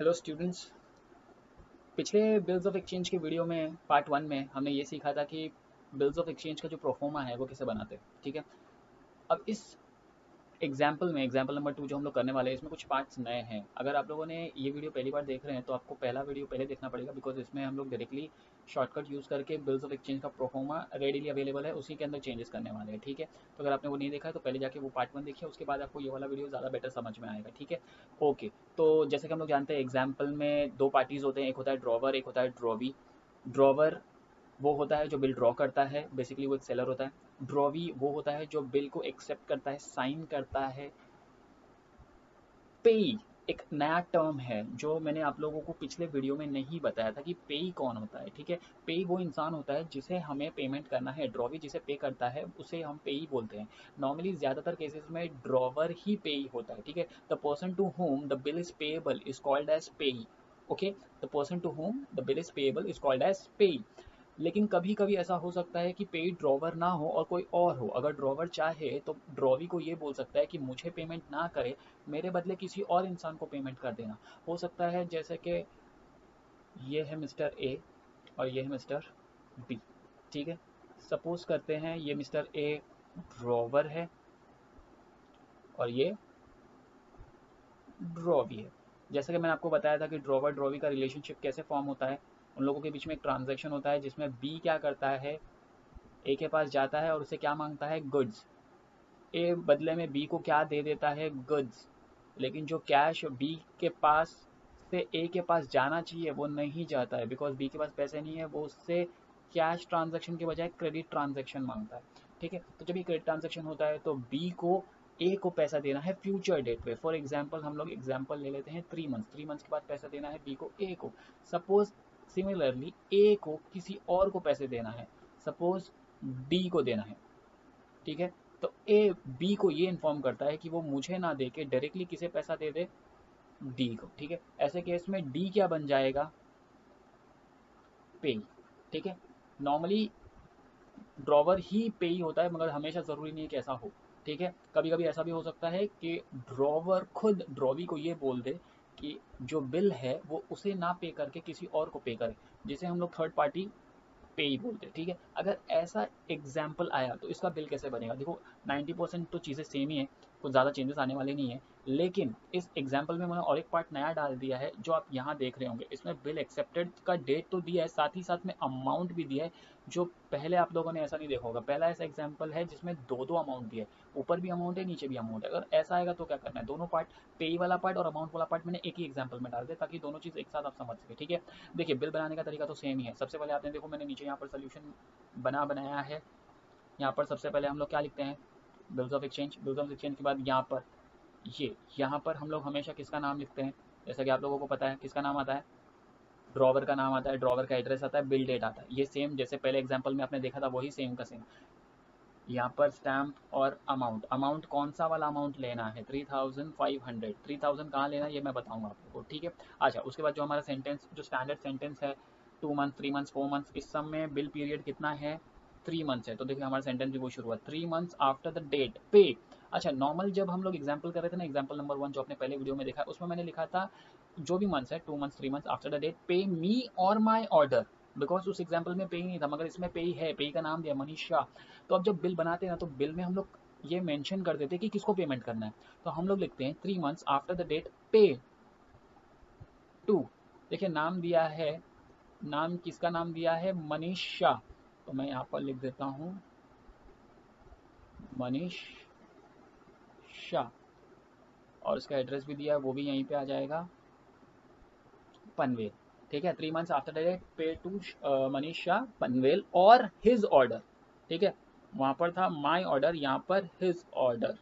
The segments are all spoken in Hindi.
Hello students. पिछले बिल्स ऑफ एक्सचेंज के वीडियो में पार्ट वन में हमने ये सीखा था कि बिल्स ऑफ एक्सचेंज का जो प्रोफोर्मा है वो कैसे बनाते हैं। ठीक है, अब इस एग्जाम्पल में एग्जाम्पल नंबर 2 जो हम लोग करने वाले हैं इसमें कुछ पार्ट्स नए हैं। अगर आप लोगों ने ये वीडियो पहली बार देख रहे हैं तो आपको पहला वीडियो पहले देखना पड़ेगा, बिकॉज इसमें हम लोग डायरेक्टली शॉर्टकट यूज़ करके बिल्स ऑफ एक्सचेंज का प्रोफोर्मा रेडीली अवेलेबल है, उसी के अंदर चेंजेस करने वाले हैं। ठीक है, तो अगर आपने वो नहीं देखा है तो पहले जाके वो पार्ट वन देखिए, उसके बाद आपको ये वाला वीडियो ज़्यादा बेटर समझ में आएगा। ठीक है, ओके। तो जैसे कि हम लोग जानते हैं एग्जाम्पल में दो पार्टीज़ होते हैं, एक होता है ड्रॉवर, एक होता है ड्रॉवी। ड्रॉवर वो होता है जो बिल ड्रॉ करता है, बेसिकली वो एक सेलर होता है। ड्रॉवी वो होता है जो बिल को एक्सेप्ट करता है, साइन करता है। पेई एक नया टर्म है जो मैंने आप लोगों को पिछले वीडियो में नहीं बताया था कि पेई कौन होता है। ठीक है, पेई वो इंसान होता है जिसे हमें पेमेंट करना है। ड्रॉवी जिसे पे करता है उसे हम पेई बोलते हैं। नॉर्मली ज़्यादातर केसेस में ड्रॉवर ही पेई होता है। ठीक है, the person to whom the bill is payable is called as payee. Okay, the person to whom the bill is payable is called as payee. लेकिन कभी कभी ऐसा हो सकता है कि पेड ड्रॉवर ना हो और कोई और हो। अगर ड्रॉवर चाहे तो ड्रॉवी को ये बोल सकता है कि मुझे पेमेंट ना करे, मेरे बदले किसी और इंसान को पेमेंट कर देना। हो सकता है जैसे कि ये है मिस्टर ए और ये है मिस्टर बी। ठीक है, सपोज करते हैं ये मिस्टर ए ड्रॉवर है और ये ड्रॉवी है। जैसे कि मैंने आपको बताया था कि ड्रॉवर ड्रॉवी का रिलेशनशिप कैसे फॉर्म होता है। उन लोगों के बीच में एक ट्रांजैक्शन होता है जिसमें बी क्या करता है, ए के पास जाता है और उसे क्या मांगता है, गुड्स। ए बदले में बी को क्या दे देता है, गुड्स। लेकिन जो कैश बी के पास से ए के पास जाना चाहिए वो नहीं जाता है, बिकॉज बी के पास पैसे नहीं है। वो उससे कैश ट्रांजैक्शन के बजाय क्रेडिट ट्रांजैक्शन मांगता है। ठीक है, तो जब ये क्रेडिट ट्रांजैक्शन होता है तो बी को ए को पैसा देना है फ्यूचर डेट पे। फॉर एग्जाम्पल हम लोग एग्जाम्पल ले लेते हैं 3 मंथ्स। 3 मंथ्स के बाद पैसा देना है बी को ए को। सपोज सिमिलरली ए को किसी और को पैसे देना है, सपोज डी को देना है। ठीक है, तो ए बी को ये इन्फॉर्म करता है कि वो मुझे ना दे के डायरेक्टली किसे पैसा दे दे, डी को। ठीक है, ऐसे केस में डी क्या बन जाएगा, पे। ठीक है, नॉर्मली ड्रॉवर ही पे ही होता है, मगर हमेशा ज़रूरी नहीं है कि ऐसा हो। ठीक है, कभी कभी ऐसा भी हो सकता है कि ड्रॉवर खुद ड्रॉवी को ये बोल दे कि जो बिल है वो उसे ना पे करके किसी और को पे करे, जिसे हम लोग थर्ड पार्टी पे ही बोलते हैं। ठीक है, अगर ऐसा एग्जाम्पल आया तो इसका बिल कैसे बनेगा। देखो 90% तो चीज़ें सेम ही है, कुछ ज़्यादा चेंजेस आने वाले नहीं है। लेकिन इस एग्जाम्पल में मैंने और एक पार्ट नया डाल दिया है जो आप यहाँ देख रहे होंगे। इसमें बिल एक्सेप्टेड का डेट तो दिया है, साथ ही साथ में अमाउंट भी दिया है, जो पहले आप लोगों ने ऐसा नहीं देखा होगा। पहला ऐसा एग्जाम्पल है जिसमें दो दो अमाउंट दिए, ऊपर भी अमाउंट है नीचे भी अमाउंट है। अगर ऐसा आएगा तो क्या करना है, दोनों पार्ट, पे वाला पार्ट और अमाउंट वाला पार्ट मैंने एक ही एग्जाम्पल में डाल दिया ताकि दोनों चीज़ एक साथ आप समझ सके। ठीक है, देखिए बिल बनाने का तरीका तो सेम ही है। सबसे पहले आपने देखो मैंने नीचे यहाँ पर सोल्यूशन बनाया है। यहाँ पर सबसे पहले हम लोग क्या लिखते हैं, bills of exchange. Bills of exchange के बाद यहाँ पर ये, यहाँ पर हम लोग हमेशा किसका नाम लिखते हैं, जैसा कि आप लोगों को पता है किसका नाम आता है, ड्रॉवर का नाम आता है, ड्रॉवर का एड्रेस आता है, बिल डेट आता है। ये सेम जैसे पहले एग्जाम्पल में आपने देखा था वही सेम का सेम। यहाँ पर स्टैम्प और अमाउंट, अमाउंट कौन सा वाला अमाउंट लेना है, 3500। 3000 कहाँ लेना है ये मैं बताऊंगा आप लोगों को। ठीक है, अच्छा उसके बाद जो हमारा सेंटेंस, जो स्टैंडर्ड सेंटेंस है, 2 मंथ 3 मंथ्स 4 मंथ्स, इस सब में बिल पीरियड कितना है, 3 मंथ्स है। तो देखिए हमारा सेंटेंस भी वो शुरू हुआ, 3 मंथ्स आफ्टर द डेट पे। अच्छा नॉर्मल जब हम लोग एग्जाम्पल कर रहे थे ना, एग्जाम्पल नंबर 1 जो आपने पहले वीडियो में देखा, उसमें मैंने लिखा था जो भी मंथ्स है, 2 months 3 months after the date pay me और माई ऑर्डर। बिकॉज उस एग्जाम्पल में पे ही नहीं था, मगर इसमें पे ही है, पे का नाम दिया मनीषा। तो अब जब बिल बनाते हैं ना तो बिल में हम लोग ये मेंशन कर देते हैं कि किसको पेमेंट करना है। तो हम लोग लिखते हैं 3 मंथ्स आफ्टर द डेट पे टू। देखिए नाम दिया है, नाम किसका नाम दिया है, मनीषा। तो मैं यहाँ पर लिख देता हूँ मनीषा, और इसका एड्रेस भी दिया है वो भी यहीं पे आ जाएगा, पनवेल। ठीक है, 3 मंथ्स आफ्टर द डेट पे टू मनीषा पनवेल और हिज ऑर्डर। ठीक है, वहां पर था माई ऑर्डर, यहाँ पर हिज ऑर्डर।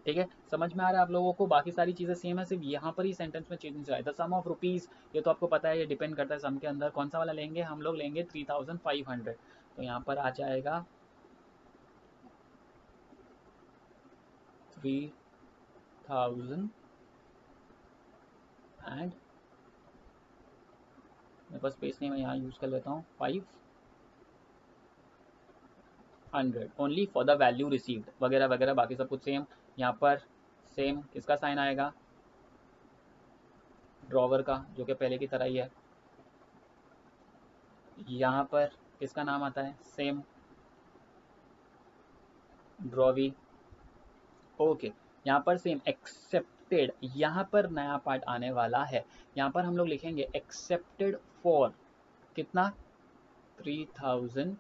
ठीक है, समझ में आ रहा है आप लोगों को, बाकी सारी चीज़ें सेम है, सिर्फ यहाँ पर ही सेंटेंस में चेंज है। द सम ऑफ रुपीज़, ये तो आपको पता है, ये डिपेंड करता है सम के अंदर कौन सा वाला लेंगे। हम लोग लेंगे 3500। तो यहाँ पर आ जाएगा 3000 एंड, मेरे पास स्पेस नहीं, मैं यहाँ यूज़ कर लेता हूँ 500 only for the value received, वगैरह वगैरह बाकी सब कुछ सेम। यहाँ पर सेम किसका साइन आएगा, ड्रॉवर का, जो कि पहले की तरह ही है। यहाँ पर किसका नाम आता है, सेम ड्रॉवी। ओके, यहाँ पर सेम एक्सेप्टेड, यहाँ पर नया पार्ट आने वाला है। यहाँ पर हम लोग लिखेंगे एक्सेप्टेड फॉर कितना, 3000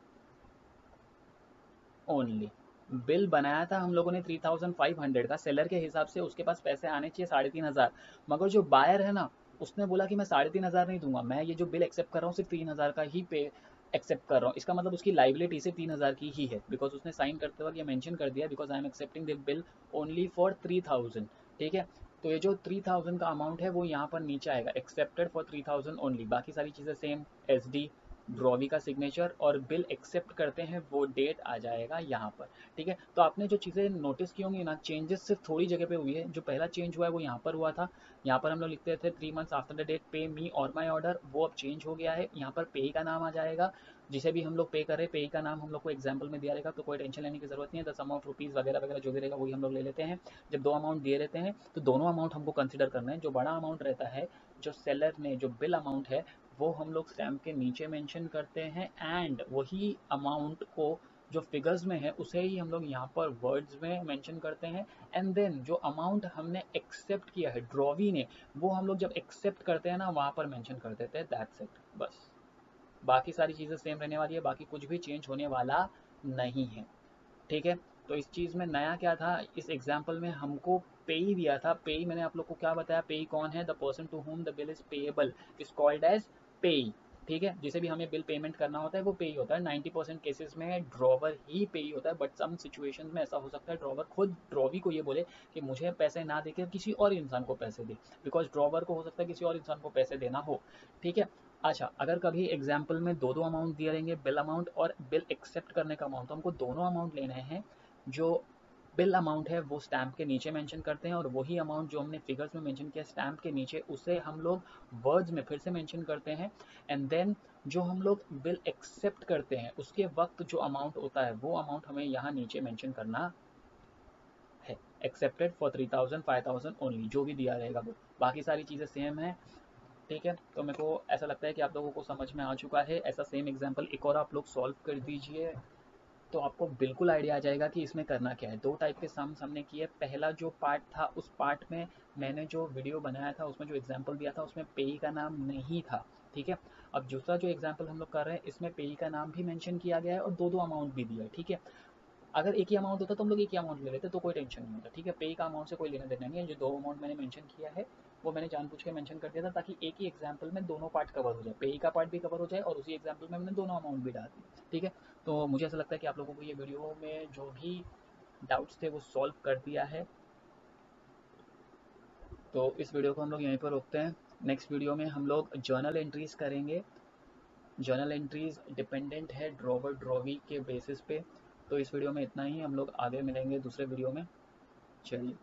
ओनली। बिल बनाया था हम लोगों ने 3500 का, सेलर के हिसाब से उसके पास पैसे आने चाहिए 3500, मगर जो बायर है ना, उसने बोला कि मैं 3500 नहीं दूंगा, मैं ये जो बिल एक्सेप्ट कर रहा हूँ सिर्फ 3000 का ही पे एक्सेप्ट कर रहा हूँ। इसका मतलब उसकी लाइबिलिटी सिर्फ 3000 की ही है, बिकॉज उसने साइन करते वक्त ये मेंशन कर दिया, because I am accepting the bill only for 3000। ठीक है, तो ये जो 3000 का अमाउंट है वो यहाँ पर नीचे आएगा, एक्सेप्टेड फॉर 3000 ओनली। बाकी सारी चीज़ें सेम, एस डी, ड्रॉवी का सिग्नेचर और बिल एक्सेप्ट करते हैं वो डेट आ जाएगा यहाँ पर। ठीक है, तो आपने जो चीज़ें नोटिस की होंगी ना, चेंजेस सिर्फ थोड़ी जगह पे हुई है। जो पहला चेंज हुआ है वो यहाँ पर हुआ था, यहाँ पर हम लोग लिखते थे 3 months after the date pay me और माई ऑर्डर, वो अब चेंज हो गया है। यहाँ पर पे का नाम आ जाएगा, जिसे भी हम लोग पे कर रहे हैं पे का नाम हम लोग को एग्जाम्पल में दिया रहेगा, तो कोई टेंशन लेने की जरूरत नहीं है। 10 अमाउंट रुपीज़ वगैरह वगैरह जो भी रहेगा वही हम लोग ले लेते हैं। जब दो अमाउंट दिए रहते हैं तो दोनों अमाउंट हमको कंसिडर करना है। जो बड़ा अमाउंट रहता है, जो सेलर ने जो बिल अमाउंट है, वो हम लोग स्टैम्प के नीचे मेंशन करते हैं, एंड वही अमाउंट को जो फिगर्स में है उसे ही हम लोग यहाँ पर वर्ड्स में मेंशन करते हैं। एंड देन जो अमाउंट हमने एक्सेप्ट किया है ड्रॉवी ने, वो हम लोग जब एक्सेप्ट करते हैं ना वहाँ पर मेंशन कर देते हैं, दैट्स इट, बस। बाकी सारी चीज़ें सेम रहने वाली है, बाकी कुछ भी चेंज होने वाला नहीं है। ठीक है, तो इस चीज़ में नया क्या था, इस एग्जाम्पल में हमको पेई दिया था। पेई मैंने आप लोग को क्या बताया, पेई कौन है, the person to whom the bill is payable is called as payee. ठीक है, जिसे भी हमें बिल पेमेंट करना होता है वो पेई होता है। 90% केसेस में ड्रॉवर ही पेई होता है, बट सम सिचुएशन में ऐसा हो सकता है ड्रॉवर खुद ड्रॉवी को ये बोले कि मुझे पैसे ना देकर किसी और इंसान को पैसे दे, बिकॉज ड्रॉवर को हो सकता है किसी और इंसान को पैसे देना हो। ठीक है, अच्छा, अगर कभी एग्जाम्पल में दो दो अमाउंट दिए रहेंगे, बिल अमाउंट और बिल एक्सेप्ट करने का अमाउंट, तो हमको दोनों अमाउंट लेने हैं। जो बिल अमाउंट है वो स्टैम्प के नीचे मेंशन करते हैं, और वही अमाउंट जो हमने फिगर्स में मेंशन किया स्टैम्प के नीचे, उसे हम लोग वर्ड्स में फिर से मेंशन करते हैं। एंड देन जो हम लोग बिल एक्सेप्ट करते हैं उसके वक्त जो अमाउंट होता है वो अमाउंट हमें यहाँ नीचे मेंशन करना है, एक्सेप्टेड फॉर 3000 5000 ओनली, जो भी दिया रहेगा वो। बाकी सारी चीज़ें सेम है। ठीक है, तो मेरे को ऐसा लगता है कि आप लोगों को समझ में आ चुका है। ऐसा सेम एग्जाम्पल एक और आप लोग सॉल्व कर दीजिए, तो आपको बिल्कुल आइडिया आ जाएगा कि इसमें करना क्या है। दो टाइप के सम्स हमने किए। पहला जो पार्ट था उस पार्ट में मैंने जो वीडियो बनाया था उसमें जो एग्जांपल दिया था उसमें पेई का नाम नहीं था। ठीक है, अब दूसरा जो एग्जांपल हम लोग कर रहे हैं इसमें पेई का नाम भी मेंशन किया गया है और दो दो अमाउंट भी दिया है। ठीक है, अगर एक ही अमाउंट होता तो हम लोग एक ही अमाउंट ले लेते, तो कोई टेंशन नहीं होता। ठीक है, पे का अमाउंट से कोई लेना देना नहीं है। जो दो अमाउंट मैंने मेंशन किया है वो मैंने जानबूझ के मेंशन कर दिया था ताकि एक ही एग्जांपल में दोनों पार्ट कवर हो जाए, पे का पार्ट भी कवर हो जाए और उसी एग्जांपल में मैंने दोनों अमाउंट भी डाल दिए। ठीक है, तो मुझे ऐसा लगता है कि आप लोगों को ये वीडियो में जो भी डाउट्स थे वो सॉल्व कर दिया है। तो इस वीडियो को हम लोग यहीं पर रोकते हैं। नेक्स्ट वीडियो में हम लोग जर्नल एंट्रीज करेंगे। जर्नल एंट्रीज डिपेंडेंट है ड्रॉवर ड्रॉवी के बेसिस पे। तो इस वीडियो में इतना ही, हम लोग आगे मिलेंगे दूसरे वीडियो में। चलिए।